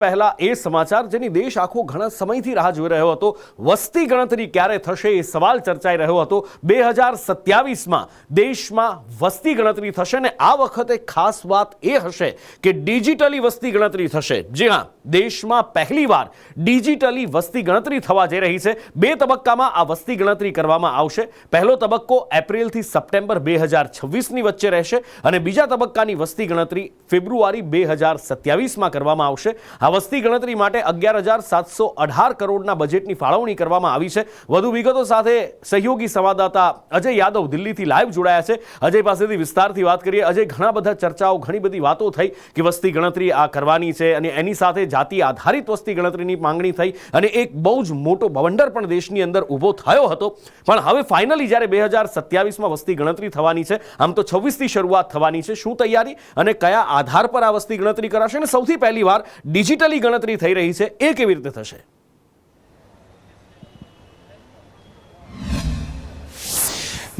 પહેલા એ સમાચાર જેની દેશ આખો ઘણા સમયથી રાહ જોઈ રહ્યો હતો, વસ્તી ગણતરી ક્યારે થશે એ સવાલ ચર્ચાઈ રહ્યો હતો। 2027માં દેશમાં વસ્તી ગણતરી થશે ને આ વખતે ખાસ વાત એ હશે કે ડિજિટલી વસ્તી ગણતરી થશે। જી હા, દેશમાં પહેલીવાર ડિજિટલી વસ્તી ગણતરી થવા જઈ રહી છે। 2 તબક્કામાં આ વસ્તી ગણતરી કરવામાં આવશે। પહેલો તબક્કો એપ્રિલથી સપ્ટેમ્બર 2026ની વચ્ચે રહેશે અને બીજા તબક્કાની વસ્તી ગણતરી ફેબ્રુઆરી 2027માં કરવામાં આવશે। આ વસ્તી ગણતરી માટે 11,718 કરોડના બજેટની ફાળવણી કરવામાં આવી છે। વધુ વિગતો સાથે સહયોગી સંવાદદાતા અજય યાદવ દિલ્હીથી લાઈવ જોડાયા છે। અજય પાસેથી વિસ્તારથી વાત કરીએ। અજય, ઘણા બધા ચર્ચાઓ, ઘણી બધી વાતો થઈ કે વસ્તી ગણતરી આ કરવાની છે અને એની સાથે જાતિ આધારિત વસ્તી ગણતરીની માંગણી થઈ અને એક બહુ જ મોટો બવંડર પણ દેશની અંદર ઊભો થયો હતો। પણ હવે ફાઇનલી જ્યારે 2027માં વસ્તી ગણતરી થવાની છે, આમ તો 26થી શરૂઆત થવાની છે, શું તૈયારી અને કયા આધાર પર આ વસ્તી ગણતરી કરાશે અને સૌથી પહેલી વાર ડિજિટલી ગણતરી થઈ રહી છે એ કેવી રીતે થશે?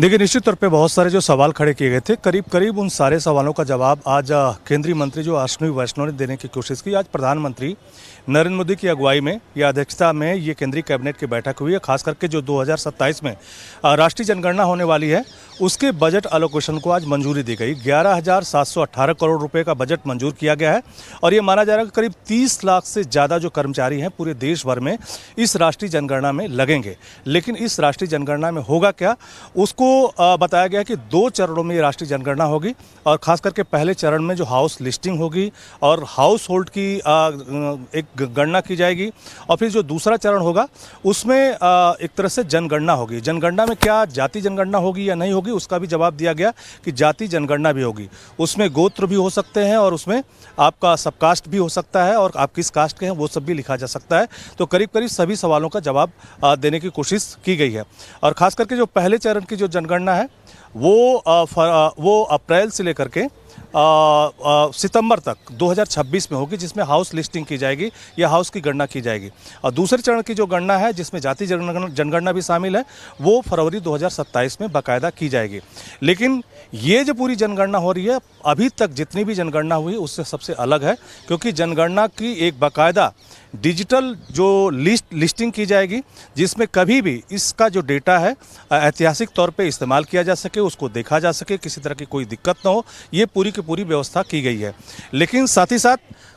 देखिए, निश्चित तौर पे बहुत सारे जो सवाल खड़े किए गए थे, करीब करीब उन सारे सवालों का जवाब आज केंद्रीय मंत्री जो अश्विनी वैष्णव ने देने की कोशिश की। आज प्रधानमंत्री नरेंद्र मोदी की अगुवाई में या अध्यक्षता में ये केंद्रीय कैबिनेट की बैठक हुई है। खास करके जो 2027 में राष्ट्रीय जनगणना होने वाली है उसके बजट एलोकेशन को आज मंजूरी दी गई। 11,718 करोड़ रुपए का बजट मंजूर किया गया है और ये माना जा रहा है कि करीब 30 लाख से ज़्यादा जो कर्मचारी हैं पूरे देश भर में इस राष्ट्रीय जनगणना में लगेंगे। लेकिन इस राष्ट्रीय जनगणना में होगा क्या, उसको बताया गया कि 2 चरणों में ये राष्ट्रीय जनगणना होगी और खास करके पहले चरण में जो हाउस लिस्टिंग होगी और हाउस होल्ड की एक गणना की जाएगी और फिर जो दूसरा चरण होगा उसमें एक तरह से जनगणना होगी। जनगणना में क्या जाति जनगणना होगी या नहीं होगी, उसका भी जवाब दिया गया कि जाति जनगणना भी होगी। उसमें गोत्र भी हो सकते हैं और उसमें आपका सबकास्ट भी हो सकता है और आप किस कास्ट के हैं वो सब भी लिखा जा सकता है। तो करीब करीब सभी सवालों का जवाब देने की कोशिश की गई है। और खास करके जो पहले चरण की जो जनगणना है वो अप्रैल से लेकर के सितंबर तक 2026 में होगी, जिसमें हाउस लिस्टिंग की जाएगी या हाउस की गणना की जाएगी। और दूसरे चरण की जो गणना है जिसमें जाति जनगणना भी शामिल है वो फरवरी 2027 में बाकायदा की जाएगी। लेकिन ये जो पूरी जनगणना हो रही है अभी तक जितनी भी जनगणना हुई उससे सबसे अलग है, क्योंकि जनगणना की एक बाकायदा डिजिटल जो लिस्टिंग की जाएगी जिसमें कभी भी इसका जो डेटा है ऐतिहासिक तौर पे इस्तेमाल किया जा सके, उसको देखा जा सके, किसी तरह की कोई दिक्कत ना हो, ये पूरी की पूरी व्यवस्था की गई है। लेकिन साथ ही साथ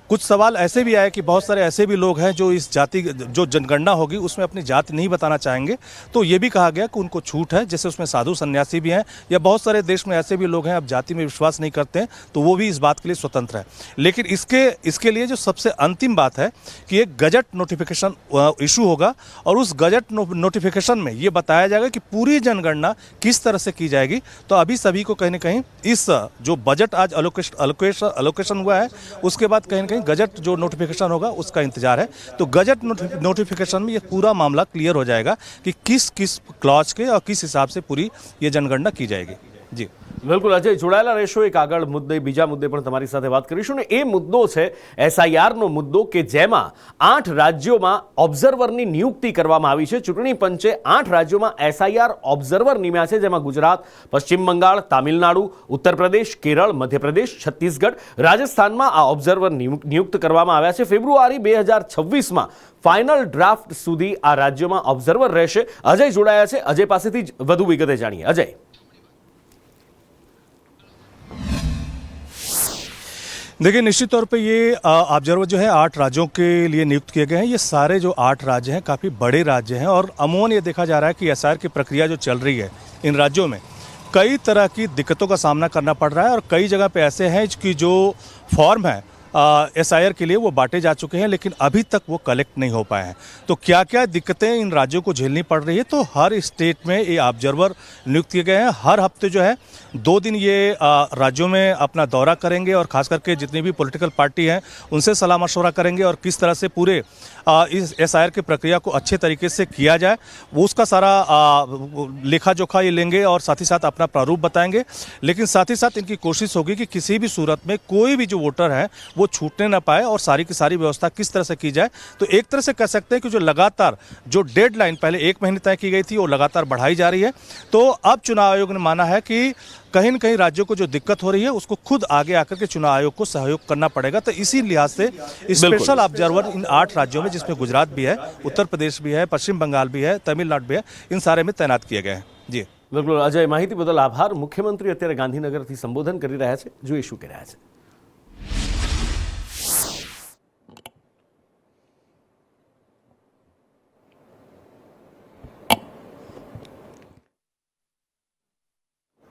कुछ सवाल ऐसे भी आए कि बहुत सारे ऐसे भी लोग हैं जो इस जाति जो जनगणना होगी उसमें अपनी जाति नहीं बताना चाहेंगे। तो ये भी कहा गया कि उनको छूट है, जैसे उसमें साधु सन्यासी भी हैं या बहुत सारे देश में ऐसे भी लोग हैं अब जाति में विश्वास नहीं करते हैं, तो वो भी इस बात के लिए स्वतंत्र है। लेकिन इसके लिए जो सबसे अंतिम बात है कि एक गजट नोटिफिकेशन इशू होगा और उस गजट नोटिफिकेशन में ये बताया जाएगा कि पूरी जनगणना किस तरह से की जाएगी। तो अभी सभी को कहीं ना कहीं इस जो बजट आज अलोकेशन हुआ है उसके बाद कहीं ना कहीं गजट जो नोटिफिकेशन होगा उसका इंतजार है। तो गजट नोटिफिकेशन में ये पूरा मामला क्लियर हो जाएगा कि किस किस क्लॉज के और किस हिसाब से पूरी ये जनगणना की जाएगी। जी બિલકુલ અજય, જોડાયેલા રહેશો। એક આગળ મુદ્દે બીજા મુદ્દે પણ તમારી સાથે વાત કરીશું ને એ મુદ્દો છે એસઆઈઆરનો મુદ્દો કે જેમાં 8 રાજ્યોમાં ઓબ્ઝર્વરની નિયુક્તિ કરવામાં આવી છે। ચૂંટણી પંચે 8 રાજ્યોમાં એસઆઈઆર ઓબ્ઝર્વર નિમ્યા છે, જેમાં ગુજરાત, પશ્ચિમ બંગાળ, તામિલનાડુ, ઉત્તર પ્રદેશ, કેરળ, મધ્યપ્રદેશ, છત્તીસગઢ, રાજસ્થાનમાં આ ઓબ્ઝર્વર નિયુક્ત કરવામાં આવ્યા છે। ફેબ્રુઆરી 2026માં ફાઇનલ ડ્રાફ્ટ સુધી આ રાજ્યોમાં ઓબ્ઝર્વર રહેશે। અજય જોડાયા છે, અજય પાસેથી વધુ વિગતે જાણીએ। અજય, देखिए, निश्चित तौर पे ये ऑब्जर्वर जो है 8 राज्यों के लिए नियुक्त किए गए हैं। ये सारे जो 8 राज्य हैं काफ़ी बड़े राज्य हैं और अमूमन ये देखा जा रहा है कि एसआईआर की प्रक्रिया जो चल रही है इन राज्यों में कई तरह की दिक्कतों का सामना करना पड़ रहा है और कई जगह पे ऐसे हैं कि जो फॉर्म है एसआईआर के लिए वो बांटे जा चुके हैं लेकिन अभी तक वो कलेक्ट नहीं हो पाए हैं। तो क्या क्या दिक्कतें इन राज्यों को झेलनी पड़ रही है, तो हर स्टेट में ये ऑब्जर्वर नियुक्त किए गए हैं। हर हफ्ते जो है 2 दिन ये राज्यों में अपना दौरा करेंगे और खास करके जितनी भी पॉलिटिकल पार्टी हैं उनसे सलाह मशवरा करेंगे और किस तरह से पूरे इस एसआईआर की प्रक्रिया को अच्छे तरीके से किया जाए वो उसका सारा लेखा जोखा ये लेंगे और साथ ही साथ अपना प्रारूप बताएंगे। लेकिन साथ ही साथ इनकी कोशिश होगी कि किसी भी सूरत में कोई भी जो वोटर है वो वो छूटने ना पाए और सारी की सारी व्यवस्था किस तरह से की जाए। तो एक तरह से कह सकते हैं कि जो लगातार जो डेडलाइन पहले 1 महीने तय की गई थी वो लगातार बढ़ाई जा रही है। तो अब चुनाव आयोग ने माना है कि कहीं न कहीं राज्यों को जो दिक्कत हो रही है उसको खुद आगे आकर के चुनाव आयोग को सहयोग करना पड़ेगा। तो इसी लिहाज से स्पेशल ऑब्जर्वर इन 8 राज्यों में, जिसमें गुजरात भी है, उत्तर प्रदेश भी है, पश्चिम बंगाल भी है, तमिलनाडु भी है, इन सारे में तैनात किए गए हैं। जी બિલકુલ અજય, માહિતી બદલ આભાર। મુખ્યમંત્રી અત્યારે ગાંધીનગરથી સંબોધન કરી રહ્યા છે, જોઈએ શું કહી રહ્યા છે।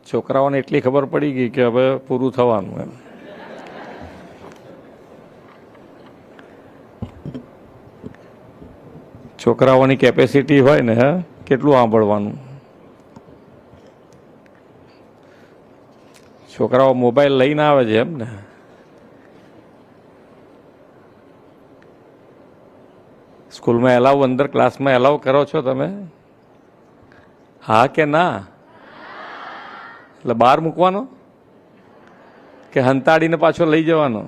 છોકરાઓને એટલી ખબર પડી ગઈ કે હવે પૂરું થવાનું એમ। છોકરાઓની કેપેસિટી હોય ને, કેટલું સાંભળવાનું। છોકરાઓ મોબાઈલ લઈને આવે છે એમ ને। સ્કૂલમાં એલાવ, અંદર ક્લાસમાં એલાવ કરો છો તમે? હા કે ના? એટલે બહાર મૂકવાનો કે હંતાડીને પાછો લઈ જવાનો?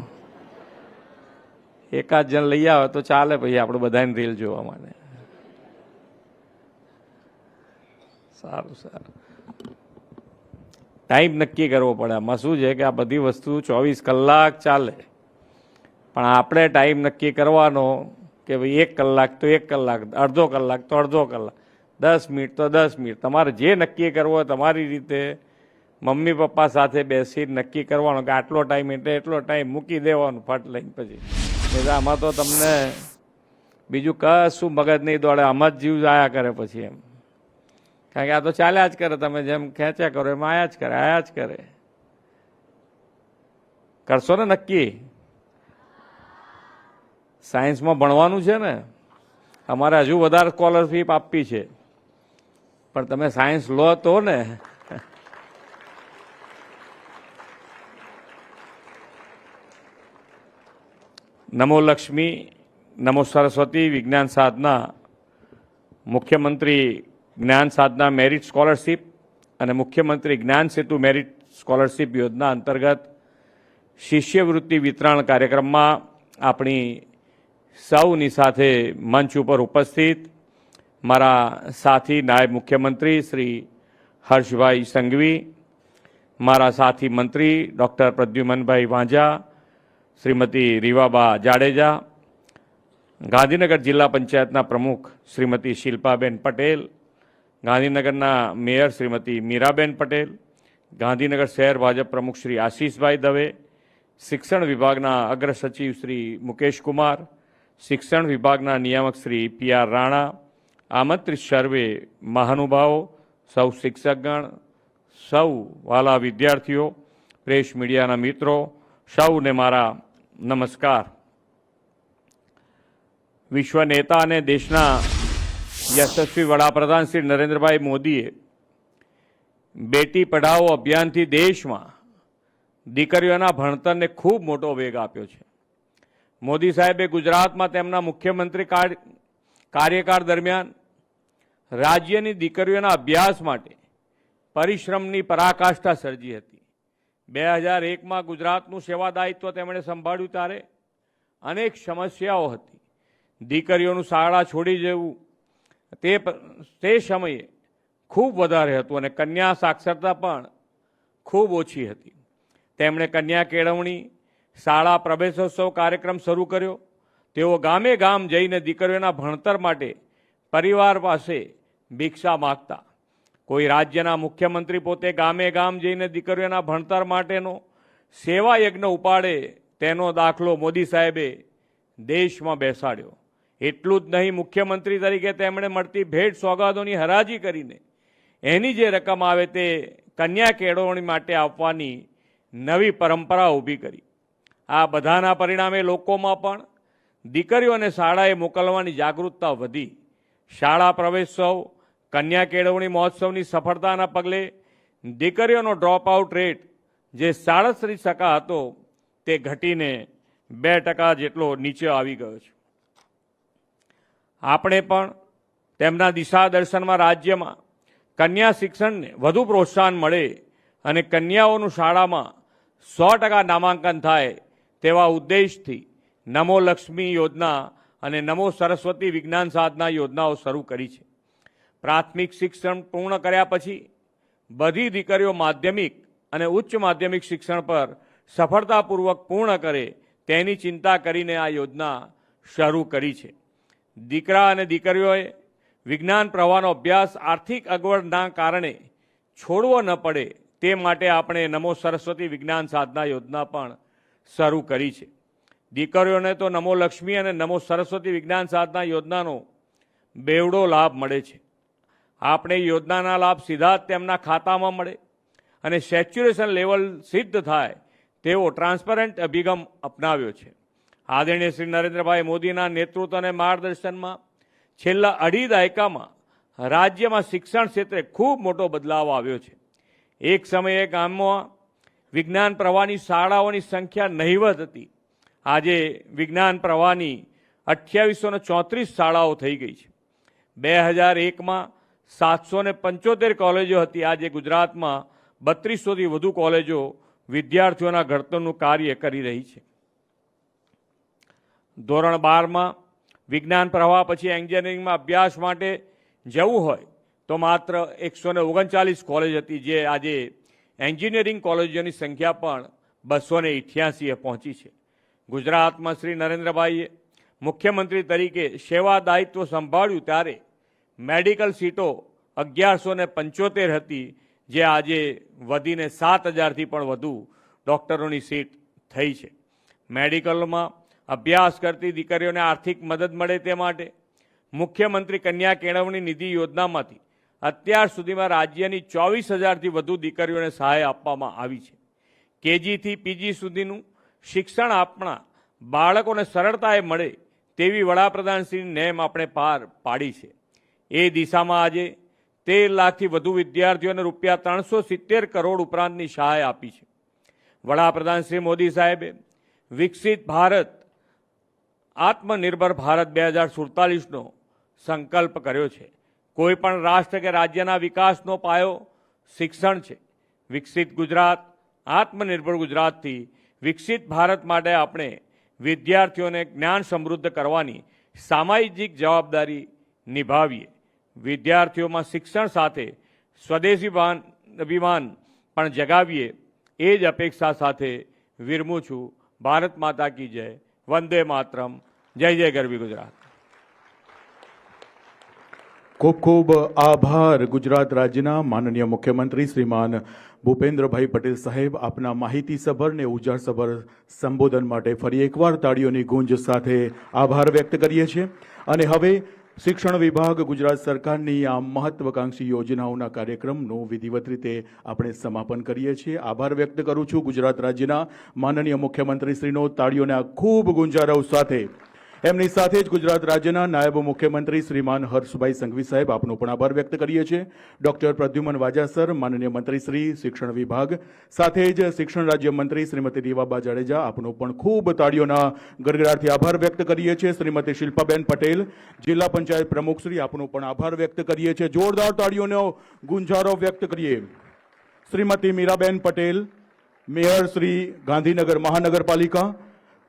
એકાદ જણ લઈ આવે તો ચાલે, પછી આપણે બધાને રીલ જોવા માટે। સારું સારું, ટાઈમ નક્કી કરવો પડે। આમાં શું છે કે આ બધી વસ્તુ 24 કલાક ચાલે, પણ આપણે ટાઈમ નક્કી કરવાનો કે ભાઈ 1 કલાક તો 1 કલાક, અડધો કલાક તો અડધો કલાક, 10 મિનિટ તો 10 મિનિટ। તમારે જે નક્કી કરવો હોય તમારી રીતે મમ્મી પપ્પા સાથે બેસી નક્કી કરવાનો કે આટલો ટાઈમ એટલે એટલો ટાઈમ મૂકી દેવાનું ફટ લઈને। પછી એટલે આમાં તો તમને બીજું કશું મગજ નહીં દોડે, આમ જ જીવ આયા કરે પછી એમ। કારણ કે આ તો ચાલ્યા જ કરે, તમે જેમ ખેંચ્યા કરો એમ આયા જ કરે, આયા જ કરે। કરશો ને નક્કી? સાયન્સમાં ભણવાનું છે ને, અમારે હજુ વધારે સ્કોલરશીપ આપવી છે, પણ તમે સાયન્સ લો તો ને। નમો લક્ષ્મી, નમો સરસ્વતી વિજ્ઞાન સાધના, મુખ્યમંત્રી જ્ઞાન સાધના મેરિટ સ્કોલરશીપ અને મુખ્યમંત્રી જ્ઞાન સેતુ મેરિટ સ્કોલરશીપ યોજના અંતર્ગત શિષ્યવૃત્તિ વિતરણ કાર્યક્રમમાં આપણી સૌની સાથે મંચ ઉપર ઉપસ્થિત મારા સાથી નાયબ મુખ્યમંત્રી શ્રી હર્ષભાઈ સંઘવી, મારા સાથી મંત્રી ડૉક્ટર પ્રદ્યુમનભાઈ વાંઝા, શ્રીમતી રીવાબા જાડેજા, ગાંધીનગર જિલ્લા પંચાયતના પ્રમુખ શ્રીમતી શિલ્પાબેન પટેલ, ગાંધીનગરના મેયર શ્રીમતી મીરાબેન પટેલ, ગાંધીનગર શહેર ભાજપ પ્રમુખ શ્રી આશીષભાઈ દવે, શિક્ષણ વિભાગના અગ્ર સચિવ શ્રી મુકેશ કુમાર, શિક્ષણ વિભાગના નિયામક શ્રી PR રાણા, આમંત્રિત સર્વે મહાનુભાવો, સૌ શિક્ષકગણ, સૌ વાલા વિદ્યાર્થીઓ, પ્રેસ મીડિયાના મિત્રો, સૌને મારા નમસ્કાર। વિશ્વ નેતા અને દેશના યશસ્વી વડાપ્રધાન શ્રી નરેન્દ્રભાઈ મોદીએ બેટી પઢાઓ અભિયાનથી દેશમાં દીકરીઓના ભણતરને ખૂબ મોટો વેગ આપ્યો છે। મોદી સાહેબે ગુજરાતમાં તેમના મુખ્યમંત્રી કાર્યકાળ દરમિયાન રાજ્યની દીકરીઓના અભ્યાસ માટે પરિશ્રમની પરાકાષ્ઠા સર્જી હતી। 2001માં ગુજરાતનું સેવાદાયિત્વ તેમણે સંભાળ્યું ત્યારે અનેક સમસ્યાઓ હતી। દીકરીઓનું શાળા છોડી જવું તે સમયે ખૂબ વધારે હતું અને કન્યા સાક્ષરતા પણ ખૂબ ઓછી હતી। તેમણે કન્યા કેળવણી, શાળા પ્રવેશોત્સવ કાર્યક્રમ શરૂ કર્યો। તેઓ ગામે ગામ જઈને દીકરીઓના ભણતર માટે પરિવાર પાસે ભિક્ષા માગતા। કોઈ રાજ્યના મુખ્યમંત્રી પોતે ગામે ગામ જઈને દીકરીઓના ભણતર માટેનો સેવા યજ્ઞ ઉપાડે તેનો દાખલો મોદી સાહેબે દેશમાં બેસાડ્યો। એટલું જ નહીં, મુખ્યમંત્રી તરીકે તેમણે મળતી ભેટ સોગાદોની હરાજી કરીને એની જે રકમ આવે તે કન્યા કેળવણી માટે આપવાની નવી પરંપરા ઊભી કરી। આ બધાના પરિણામે લોકોમાં પણ દીકરીઓને શાળાએ મોકલવાની જાગૃતતા વધી। શાળા પ્રવેશોત્સવ, કન્યા કેળવણી મહોત્સવની સફળતાના પગલે દીકરીઓનો ડ્રોપ આઉટ રેટ જે 37% હતો તે ઘટીને 2% જેટલો નીચે આવી ગયો છે। આપણે પણ તેમના દિશા દર્શનમાં રાજ્યમાં કન્યા શિક્ષણને વધુ પ્રોત્સાહન મળે અને કન્યાઓનું શાળામાં 100% નામાંકન થાય તેવા ઉદ્દેશથી નમો લક્ષ્મી યોજના અને નમો સરસ્વતી વિજ્ઞાન સાધના યોજનાઓ શરૂ કરી છે. પ્રાથમિક શિક્ષણ પૂર્ણ કર્યા પછી બધી દીકરીઓ માધ્યમિક અને ઉચ્ચ માધ્યમિક શિક્ષણ પર સફળતાપૂર્વક પૂર્ણ કરે તેની ચિંતા કરીને આ યોજના શરૂ કરી છે. દીકરા અને દીકરીઓએ વિજ્ઞાન પ્રવાહનો અભ્યાસ આર્થિક અગવડના કારણે છોડવો ન પડે તે માટે આપણે નમો સરસ્વતી વિજ્ઞાન સાધના યોજના પણ શરૂ કરી છે. દીકરીઓને તો નમો લક્ષ્મી અને નમો સરસ્વતી વિજ્ઞાન સાધના યોજનાનો બેવડો લાભ મળે છે. આપણે યોજનાના લાભ સીધા જ તેમના ખાતામાં મળે અને સેચ્યુરેશન લેવલ સિદ્ધ થાય તેવો ટ્રાન્સપરન્ટ અભિગમ અપનાવ્યો છે. આદરણીય શ્રી નરેન્દ્રભાઈ મોદીના નેતૃત્વ અને માર્ગદર્શનમાં છેલ્લા 2.5 દાયકામાં રાજ્યમાં શિક્ષણ ક્ષેત્રે ખૂબ મોટો બદલાવ આવ્યો છે. એક સમયે ગામમાં વિજ્ઞાન પ્રવાહની શાળાઓની સંખ્યા નહિવત હતી. આજે વિજ્ઞાન પ્રવાહની 2834 શાળાઓ થઈ ગઈ છે. 2001માં 775 કોલેજો હતી. આજે ગુજરાતમાં 3200થી વધુ કોલેજો વિદ્યાર્થીઓના ઘડતરનું કાર્ય કરી રહી છે. ધોરણ 12માં વિજ્ઞાન પ્રવાહ પછી એન્જિનિયરિંગમાં અભ્યાસ માટે જવું હોય તો માત્ર 139 કોલેજ હતી, જે આજે એન્જિનિયરિંગ કોલેજોની સંખ્યા પણ 288 પહોંચી છે. ગુજરાતમાં શ્રી નરેન્દ્રભાઈએ મુખ્યમંત્રી તરીકે સેવા દાયિત્વ સંભાળ્યું ત્યારે મેડિકલ સીટો 1175 હતી, જે આજે વધીને 7000થી પણ વધુ ડૉક્ટરોની સીટ થઈ છે. મેડિકલમાં અભ્યાસ કરતી દીકરીઓને આર્થિક મદદ મળે તે માટે મુખ્યમંત્રી કન્યા કેળવણી નિધિ યોજનામાંથી અત્યાર સુધીમાં રાજ્યની 24000થી વધુ દીકરીઓને સહાય આપવામાં આવી છે. કેજીથી પીજી સુધીનું શિક્ષણ આપણા બાળકોને સરળતાએ મળે તેવી વડાપ્રધાનશ્રીની નેમ આપણે પાર પાડી છે. એ દિશામાં આજે 13 લાખથી વધુ વિદ્યાર્થીઓને રૂપિયા 370 કરોડ ઉપરાંતની સહાય આપી છે. વડાપ્રધાન શ્રી મોદી સાહેબે વિકસિત ભારત આત્મનિર્ભર ભારત 2047નો સંકલ્પ કર્યો છે. કોઈ પણ રાષ્ટ્ર કે રાજ્યના વિકાસનો પાયો શિક્ષણ છે. વિકસિત ગુજરાત, આત્મનિર્ભર ગુજરાતથી વિકસિત ભારત માટે આપણે વિદ્યાર્થીઓને જ્ઞાન સમૃદ્ધ કરવાની સામાજિક જવાબદારી નિભાવીએ. વિદ્યાર્થીઓમાં શિક્ષણ સાથે સ્વદેશી અભિમાન પણ જગાવીએ. એ જ અપેક્ષા સાથે વિરમું છું. ભારત માતા કી જય. વંદે માતરમ. જય જય ગરવી ગુજરાત. ખૂબ ખૂબ આભાર ગુજરાત રાજ્યના માનનીય મુખ્યમંત્રી શ્રીમાન ભૂપેન્દ્રભાઈ પટેલ સાહેબ, આપના માહિતીસભર ને ઉજાસભર સંબોધન માટે ફરી એકવાર તાળીઓની ગુંજ સાથે આભાર વ્યક્ત કરીએ છીએ. અને હવે શિક્ષણ વિભાગ ગુજરાત સરકારની આ મહત્વકાંક્ષી યોજનાઓના કાર્યક્રમનું વિધિવત રીતે આપણે સમાપન કરીએ છીએ. આભાર વ્યક્ત કરું છું ગુજરાત રાજ્યના માનનીય મુખ્યમંત્રી શ્રીનો તાળીઓના ખૂબ ગુંજારવ સાથે. એમની સાથે જ ગુજરાત રાજ્યના નાયબ મુખ્યમંત્રી શ્રીમાન હર્ષભાઈ સંઘવી સાહેબ, આપનો પણ આભાર વ્યક્ત કરીએ છીએ. ડોક્ટર પ્રદ્યુમન વાજા સર, માનનીય મંત્રી શ્રી શિક્ષણ વિભાગ, સાથે જ શિક્ષણ રાજ્ય મંત્રી શ્રીમતી રીવાબા જાડેજા, આપનો પણ ખૂબ તાળીઓના ગડગડાટથી આભાર વ્યક્ત કરીએ છીએ. શ્રીમતી શિલ્પાબેન પટેલ, જિલ્લા પંચાયત પ્રમુખ શ્રી, આપનો પણ આભાર વ્યક્ત કરીએ છીએ. જોરદાર તાળીઓનો ગુંજારો વ્યક્ત કરીએ. શ્રીમતી મીરાબેન પટેલ, મેયર શ્રી ગાંધીનગર મહાનગરપાલિકા,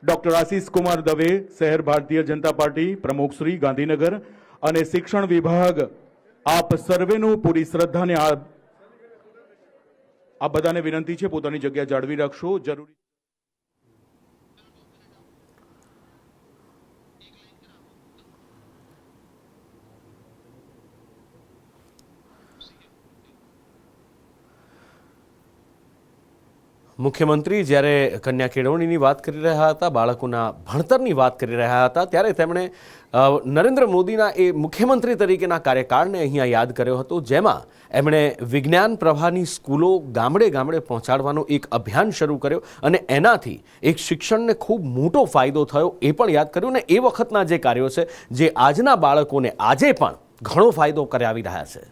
ડોક્ટર આશીષ કુમાર દવે, શહેર ભારતીય જનતા પાર્ટી પ્રમુખ શ્રી ગાંધીનગર, અને શિક્ષણ વિભાગ, આપ સર્વેનું પૂરી શ્રદ્ધાને આ બધાને વિનંતી છે પોતાની જગ્યા જાળવી રાખશો. જરૂરી મુખ્યમંત્રી જ્યારે કન્યા કેળવણીની વાત કરી રહ્યા હતા, બાળકોના ભણતરની વાત કરી રહ્યા હતા, ત્યારે તેમણે નરેન્દ્ર મોદીના એ મુખ્યમંત્રી તરીકેના કાર્યકાળને અહીંયા યાદ કર્યો હતો, જેમાં એમણે વિજ્ઞાન પ્રવાહની સ્કૂલો ગામડે ગામડે પહોંચાડવાનો એક અભિયાન શરૂ કર્યો અને એનાથી એક શિક્ષણને ખૂબ મોટો ફાયદો થયો એ પણ યાદ કર્યું. ને એ વખતના જે કાર્યો છે જે આજના બાળકોને આજે પણ ઘણો ફાયદો કરાવી રહ્યા છે.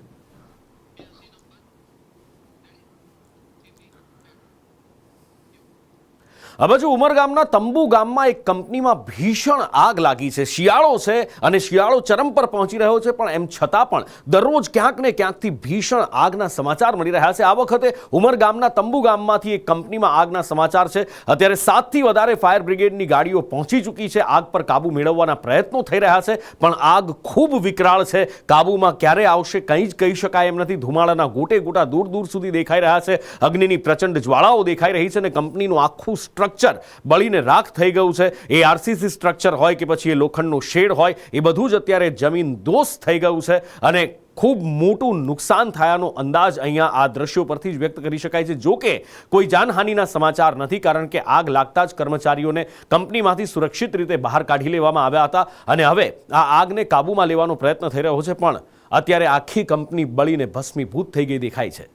આ બાજુ ઉમરગામના તંબુ ગામમાં એક કંપનીમાં ભીષણ આગ લાગી છે. શિયાળો છે અને શિયાળો ચરમ પર પહોંચી રહ્યો છે, પણ એમ છતાં પણ દરરોજ ક્યાંક ને ક્યાંકથી ભીષણ આગના સમાચાર મળી રહ્યા છે. આ વખતે ઉમરગામના તંબુ ગામમાંથી એક કંપનીમાં આગના સમાચાર છે. અત્યારે 7થી વધારે ફાયર બ્રિગેડની ગાડીઓ પહોંચી ચૂકી છે. આગ પર કાબુ મેળવવાના પ્રયત્નો થઈ રહ્યા છે, પણ આગ ખૂબ વિકરાળ છે. કાબુમાં ક્યારે આવશે કંઈ જ કહી શકાય એમ નથી. ધુમાડાના ગોટે ગોટા દૂર દૂર સુધી દેખાઈ રહ્યા છે. અગ્નિની પ્રચંડ જ્વાળાઓ દેખાઈ રહી છે અને કંપનીનું આખું સ્ટ્રક્ચર બળીને રાખ થઈ ગયું છે. એ આરસીસી સ્ટ્રક્ચર હોય કે પછી એ લોખંડનો શેડ હોય, એ બધું જ અત્યારે જમીન દોષ થઈ ગયું છે અને ખૂબ મોટું નુકસાન થયાનો અંદાજ અહીંયા આ દ્રશ્યો પરથી જ વ્યક્ત કરી શકાય છે. જો કે કોઈ જાનહાનિના સમાચાર નથી, કારણ કે આગ લાગતા જ કર્મચારીઓને કંપનીમાંથી સુરક્ષિત રીતે બહાર કાઢી લેવામાં આવ્યા હતા અને હવે આ આગને કાબૂમાં લેવાનો પ્રયત્ન થઈ રહ્યો છે, પણ અત્યારે આખી કંપની બળીને ભસ્મીભૂત થઈ ગઈ દેખાય છે.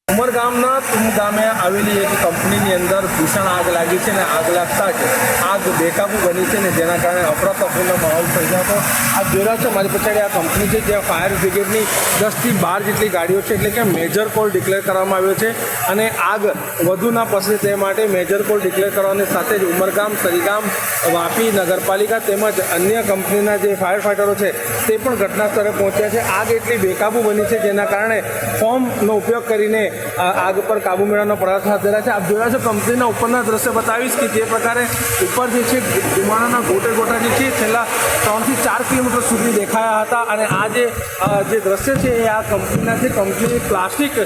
ઉમરગામના તુમ ગામે આવેલી એક કંપનીની અંદર ભીષણ આગ લાગી છે અને આગ લાગતા જ આગ બેકાબુ બની છે ને જેના કારણે અફરાતફરીનો માહોલ સર્જાતો. આપ જોઈ રહ્યા છો મારી પછાડી આ કંપની છે, જ્યાં ફાયર બ્રિગેડની 10થી 12 જેટલી ગાડીઓ છે, એટલે કે મેજર કોલ ડિક્લેર કરવામાં આવ્યો છે અને આગ વધુ ના પસરે તે માટે મેજર કોલ ડિક્લેર કરવાની સાથે જ ઉમરગામ, સરીગામ, વાપી નગરપાલિકા તેમજ અન્ય કંપનીના જે ફાયર ફાઇટરો છે તે પણ ઘટના સ્થળે પહોંચ્યા છે. આગ એટલી બેકાબુ બની છે જેના કારણે ફોર્મનો ઉપયોગ કરીને આગ પર કાબુ મેળવવાનો પ્રયાસ હાથ ધર્યા છે. આપ જોયા છો કંપનીના ઉપરના દ્રશ્ય બતાવીશ કે જે પ્રકારે ઉપર જે છે ધુમાડાના ગોટે ગોટા જે છે છેલ્લા 3 થી 4 કિલોમીટર સુધી દેખાયા હતા અને આ જે દ્રશ્ય છે એ આ કંપનીના છે. કંપની પ્લાસ્ટિક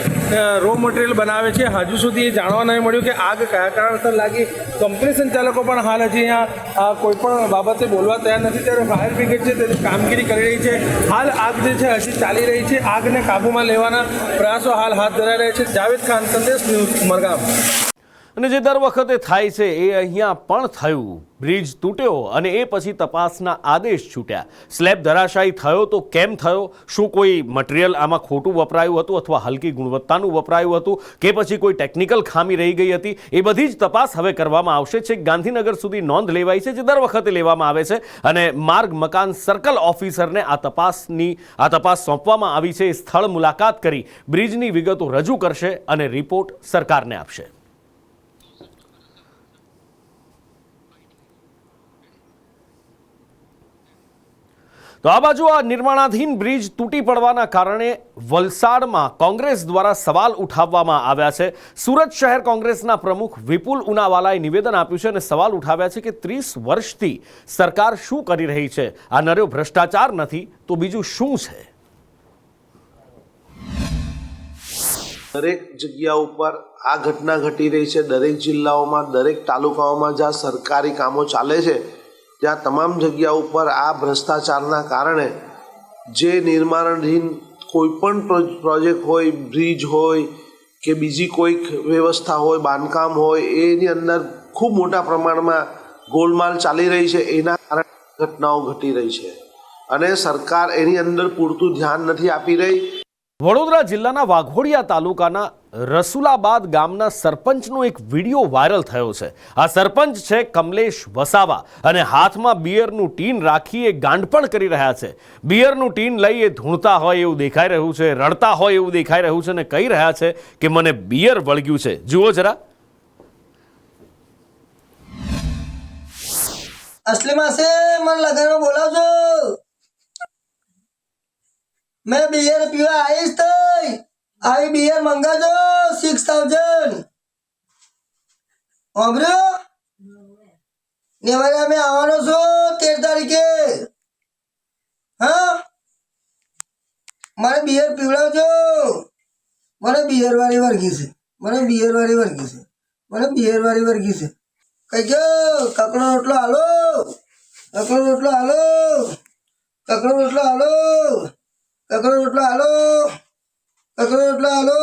રો મટીરિયલ બનાવે છે. હજુ સુધી એ જાણવા નહીં મળ્યું કે આગ કયા કારણસર લાગી. કંપની સંચાલકો પણ હાલ હજી અહીંયા કોઈ પણ બાબતે બોલવા તૈયાર નથી, ત્યારે ફાયર બ્રિગેડ છે તેની કામગીરી કરી રહી છે. હાલ આગ જે છે હજી ચાલી રહી છે. આગને કાબૂમાં લેવાના પ્રયાસો હાલ હાથ ધરાઈ રહ્યા છે. જાવેદ ખાન, સંદેશ ન્યૂઝ, ઉમરગામ. અને જે દર વખતે થાય છે એ અહીંયા પણ થયું. બ્રિજ તૂટ્યો અને એ પછી તપાસના આદેશ છૂટ્યા. સ્લેબ ધરાશાયી થયો તો કેમ થયો? શું કોઈ મટીરિયલ આમાં ખોટું વપરાયું હતું અથવા હલકી ગુણવત્તાનું વપરાયું હતું કે પછી કોઈ ટેકનિકલ ખામી રહી ગઈ હતી? એ બધી જ તપાસ હવે કરવામાં આવશે. છેક ગાંધીનગર સુધી નોંધ લેવાઈ છે, જે દર વખતે લેવામાં આવે છે અને માર્ગ મકાન સર્કલ ઓફિસરને આ તપાસ સોંપવામાં આવી છે. એ સ્થળ મુલાકાત કરી બ્રિજની વિગતો રજૂ કરશે અને રિપોર્ટ સરકારને આપશે. તો આ બાજુ આ નિર્માણાધીન બ્રિજ તૂટી પડવાના કારણે વલસાડમાં કોંગ્રેસ દ્વારા સવાલ ઉઠાવવામાં આવ્યા છે. સુરત શહેર કોંગ્રેસના પ્રમુખ વિપુલ ઉનાવાલાએ નિવેદન આપ્યું છે અને સવાલ ઉઠાવ્યા છે કે 30 વર્ષથી સરકાર શું કરી રહી છે? આ નર્યો ભ્રષ્ટાચાર નથી તો બીજું શું છે? દરેક જગ્યા ઉપર આ ઘટના ઘટી રહી છે. દરેક જિલ્લાઓમાં, દરેક તાલુકાઓમાં જ્યાં સરકારી કામો ચાલે છે ત્યાં તમામ જગ્યા ઉપર આ ભ્રષ્ટાચારના કારણે જે નિર્માણાધીન કોઈ પણ પ્રોજેક્ટ હોય, બ્રિજ હોય કે બીજી કોઈક વ્યવસ્થા હોય, બાંધકામ હોય, એની અંદર ખૂબ મોટા પ્રમાણમાં ગોલમાલ ચાલી રહી છે. એના કારણે ઘટનાઓ ઘટી રહી છે અને સરકાર એની અંદર પૂરતું ધ્યાન નથી આપી રહી. વડોદરા જિલ્લાના વાઘોડિયા તાલુકાના રસુલાબાદ ગામના સરપંચનો એક વિડીયો વાયરલ થયો છે. આ સરપંચ છે કમલેશ વસાવા અને હાથમાં બિયરનું ટીન રાખી એ ગાંડપણ કરી રહ્યા છે. બિયરનું ટીન લઈ એ ધૂણતા હોય એવું દેખાઈ રહ્યું છે, રડતા હોય એવું દેખાઈ રહ્યું છે અને કહી રહ્યા છે કે મને બિયર વળગ્યું છે. જુઓ જરા. અસલીમાં છે, મને લગનમાં બોલાવજો. मैं बियर पीवा आईश थई. आई बियर मंगाजो 6000. ઓબર્યો નેવરા મે આવવાનો છો 13 તારીખે. હા, મને બિયર પીવડાવજો. મને બિયર વાળી વર્ગી છે. મને બિયર વાળી વર્ગી છે. મને બિયર વાળી વર્ગી છે. કઈ ગયો? કકડો રોટલો હાલો. કકડો રોટલો હાલો. કકડો રોટલો હાલો. કકડો રોટલો હાલો. કકડો રોટલો હાલો.